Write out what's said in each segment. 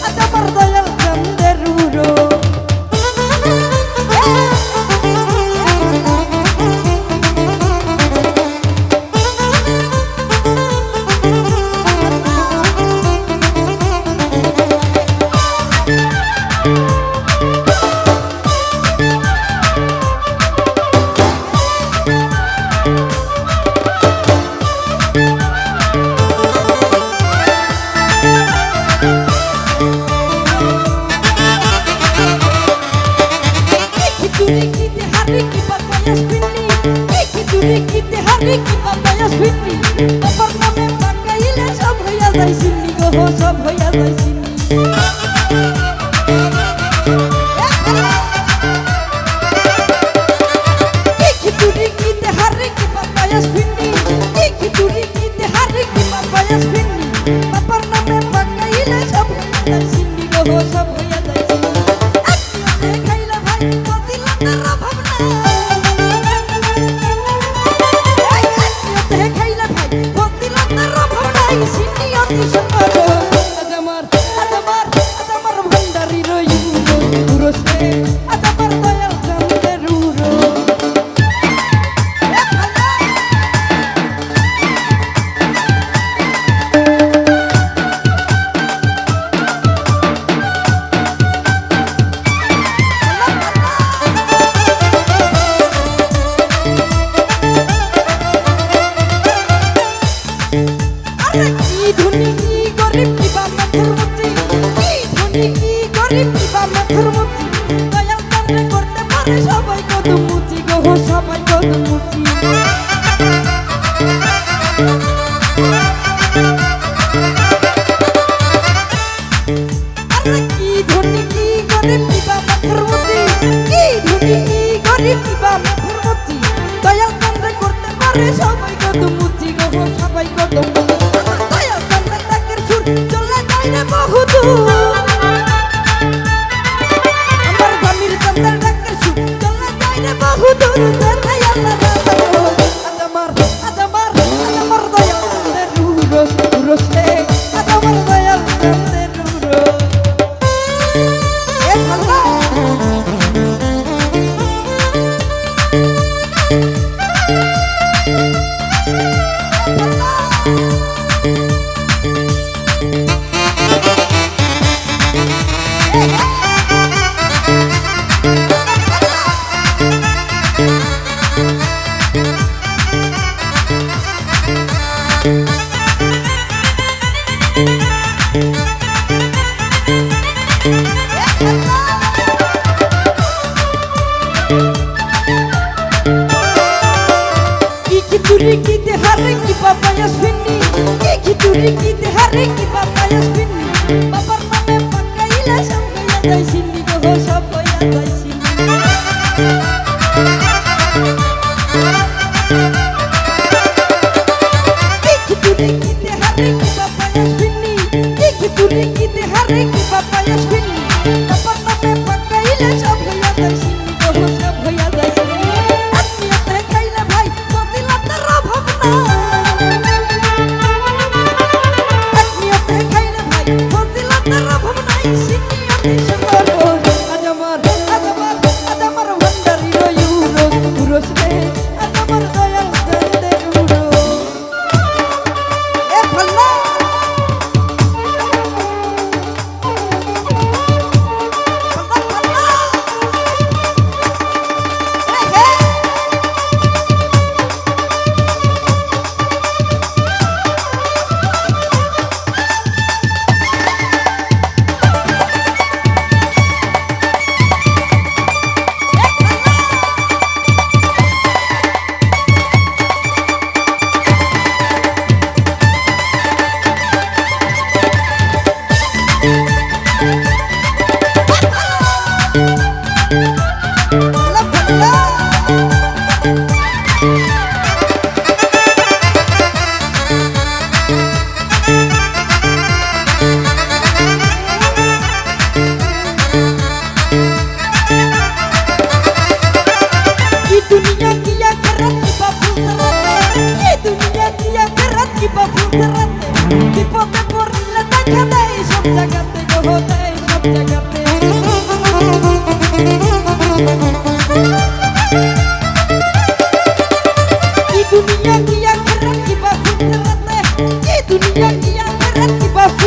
আজ আমার দয়াল চাঁদের উড়ো বাবার নামে পাকাইলে সব হইয়া যায় সিন্নি গো সব হইয়া যায় সিন্নি খিচুড়ি কিতে হারে কি পাপায়াস ফিন্নি খিচুড়ি কিতে হারে কি পাপায়াস ফিন্নি বাবার নামে পাকাইলে সব হইয়া যায় সিন্নি গো সব হইয়া যায় সিন্নি আত্মীয়তে খাইলা ভাই বদিলা তার অভাব না সিন্নি অতি সুন্দর আজ আমার ভান্ডারি রই উরসে আজ আমার দয়াল চাঁদের উড়ো সবাই কদমুচি গো সবাই কদমুচি আরে কি ধনী কি গরিব দিবা মাথার মুচি কি ধনী কি গরিব দিবা মাথার মুচি দয়াল চন্দ্র করতে পারে সবাই কদমুচি গো সবাই কদমুচি দয়াল চন্দ্র ডাকের সুর চলে যায় রে বহুদূর বহুদূর কোথায় আল্লাহ আজ আমার দয়াল চাঁদের উড়ো উড়োসে আজ আমার দয়াল চাঁদের উড়ো এ আল্লাহ খিচুড়ি কিতে হারে কি পাপায়াস ফিন্নি খিচুড়ি কিতে হারে কি পাপায়াস ফিন্নি বাবার নামে পাকাইলে সব হইয়া যায় সিন্নি গো সব হইয়া যায় সিন্নি খিচুড়ি কিতে হারে কি পাপায়াস ফিন্নি খিচুড়ি কিতে হারে কি পাপায়াস ফিন্নি বাবার নামে পাকাইলে সব হইয়া যায় সিন্নি গো সব হইয়া যায় সিন্নি আত্মীয়তে খাইলে ভাই বদিলা তার অভাব না আত্মীয়তে খাইলে ভাই বদিলা তার অভাব নাই সিন্নি অতি সুন্দর আজ আমার ভান্ডারি রই উরস রে আজ আমার দয়াল চাঁদের উড়ো এ ফাল্লা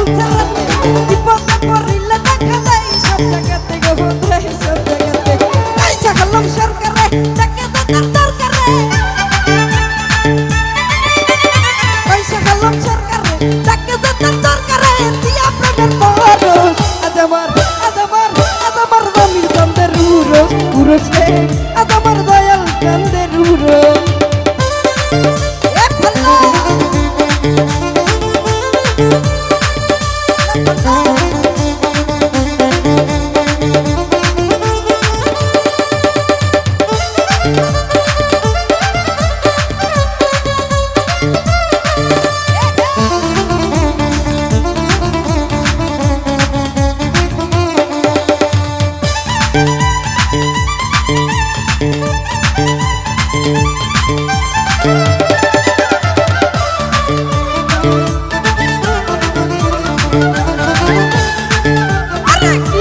ফুলছে রাতে বিপদে পড়িলে দেখা দেয় সব জায়গাতে গো দেয় সব জায়গাতে পয়সা খালাম সরকারে টাকা দাদার দরকারে পয়সা খালাম সরকারে টাকা দাদার দরকারে দিয়া প্রেমের পরশ আদামার দামির কান্দের উরস উরসে আদামার দয়াল কান্দের উরস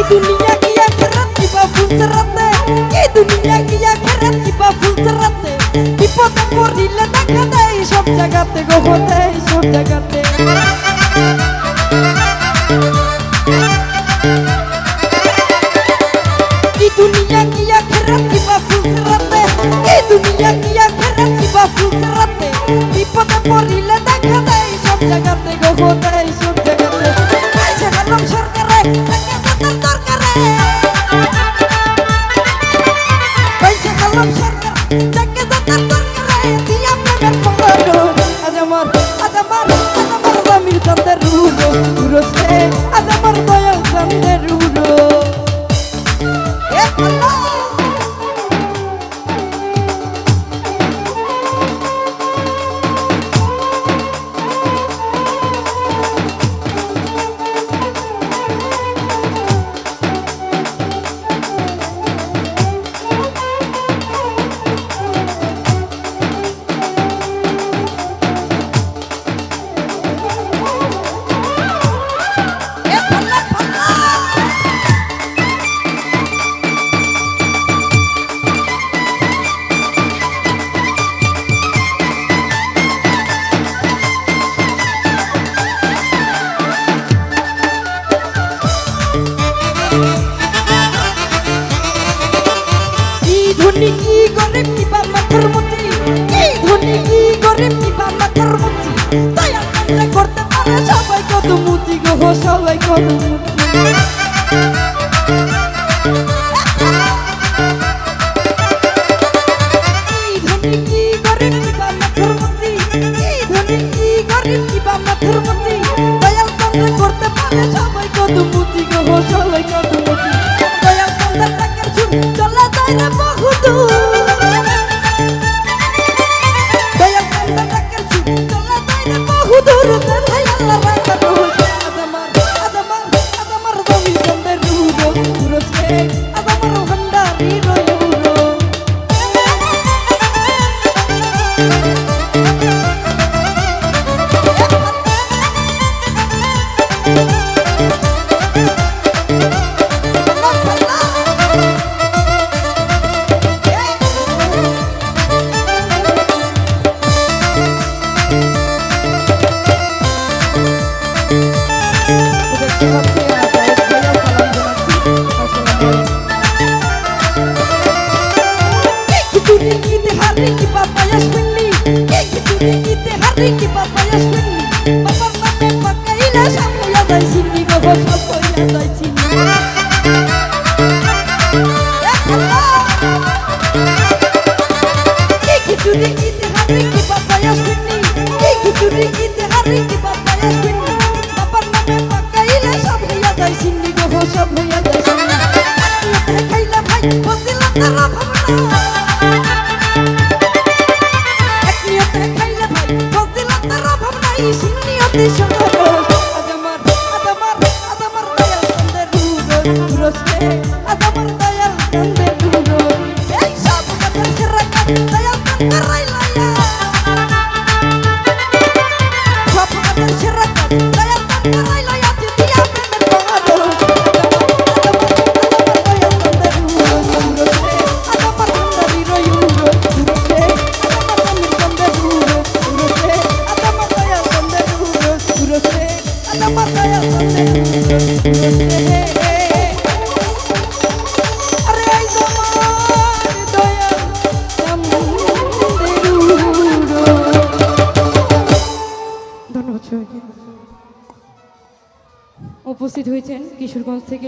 दुनिया की आखिरत की बाबुल सरते ये दुनिया की आखिरत की बाबुल सरते विपदे पड़िले দেখা দেয় সব জায়গাতে গো হতে সব জায়গাতে ये दुनिया की आखिरत की बाबुल सरते ये दुनिया की आखिरत की बाबुल सरते विपदे पड़िले দেখা দেয় সব জায়গাতে গো হতে সব জায়গাতে পয়সা খালাম সরকারে পয়সা খালাম সরকার টাকা দাদার দরকারে দিয়া প্রেমের পরশ আদামার দামির কান্দের উরসে আদামার দয়াল কান্দের উরস এ আল্লাহ ধনী কি গরিব কি বা মাথার মুঠি কি ধনী কি গরিব কি বা মাথার মুঠি দয়া করে করতে পারে সবাই কত মুঠি গো সবাই কত মুঠি কি ধনী কি গরিব কি বা মাথার মুঠি কি ধনী কি গরিব কি বা মাথার মুঠি দয়া করে করতে পারে সবাই কত মুঠি গো সবাই কত মুঠি দয়া করে টাকার ঝুল চলে যায় রে বহুদূর দয়া করে টাকার ঝুল চলে যায় রে বহুদূর কোথায় আল্লাহ রাখা রোজ আদামার দামির কান্দের উরসে আদামার ভান্ডারি রয়ুরো hari ki papaya swinni ki hari ki papaya swinni papar name pakaila samuya dai sinni go samuya dai sinni ki hari ki papaya swinni ki hari ki papaya swinni papar name pakaila samuya dai sinni go samuya dai sinni kaila bhai botila tara bhavna সিন্নিয়তে সরস আদামার দয়াল কান্দের উরসে আদামার দয়াল কান্দের উরস এই সব কথা রাখা দয়াল কান্দের রাইলায়া সব কথা রাখা দয়াল কান্দের রাইলায়া দিয়া প্রেমের পরশ আদামার দয়াল কান্দের উরসে আদামার কান্দারি রই উরসে আদামার কান্দের উরসে আদামার দয়াল কান্দের উরসে আদামার দয়াল উপস্থিত হয়েছেন কিশোরগঞ্জ থেকে